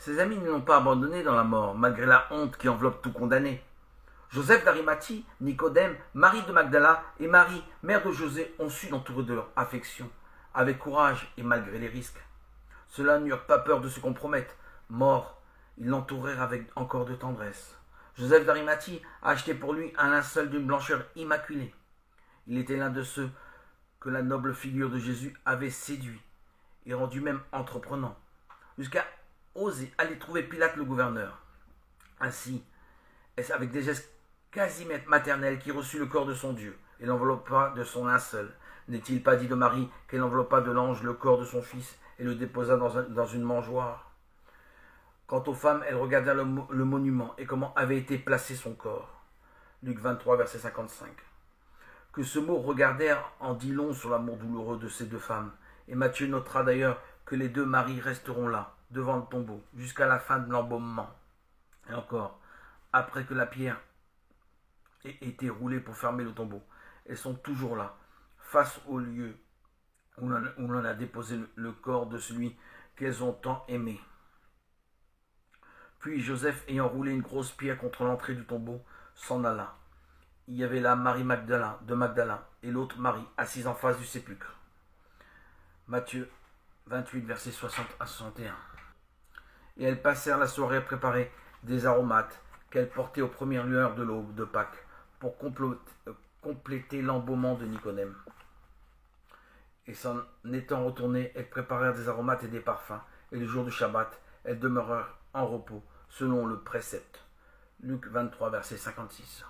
Ses amis ne l'ont pas abandonné dans la mort, malgré la honte qui enveloppe tout condamné. Joseph d'Arimathie, Nicodème, Marie de Magdala et Marie, mère de José, ont su l'entourer de leur affection, avec courage et malgré les risques. Ceux-là n'eurent pas peur de se compromettre. Morts, ils l'entourèrent avec encore de tendresse. Joseph d'Arimathie a acheté pour lui un linceul d'une blancheur immaculée. Il était l'un de ceux que la noble figure de Jésus avait séduit et rendu même entreprenant, jusqu'à oser aller trouver Pilate le gouverneur. Ainsi, est-ce avec des gestes quasi maternels qu'il reçut le corps de son Dieu et l'enveloppa de son linceul. N'est-il pas dit de Marie qu'elle enveloppa de l'ange le corps de son fils et le déposa dans une mangeoire? Quant aux femmes, elles regardèrent le monument et comment avait été placé son corps. Luc 23, verset 55. Que ce mot regardèrent en dit long sur l'amour douloureux de ces deux femmes. Et Matthieu notera d'ailleurs que les deux maris resteront là, devant le tombeau, jusqu'à la fin de l'embaumement. Et encore, après que la pierre ait été roulée pour fermer le tombeau, elles sont toujours là, face au lieu où l'on a déposé le corps de celui qu'elles ont tant aimé. Puis Joseph, ayant roulé une grosse pierre contre l'entrée du tombeau, s'en alla. Il y avait là Marie de Magdala et l'autre Marie, assise en face du sépulcre. Matthieu 28, versets 60 à 61. Et elles passèrent la soirée à préparer des aromates qu'elles portaient aux premières lueurs de l'aube de Pâques pour compléter l'embaumement de Nicodème. Et s'en étant retournées, elles préparèrent des aromates et des parfums, et le jour du Shabbat, elles demeurèrent en repos, selon le précepte. Luc 23, verset 56.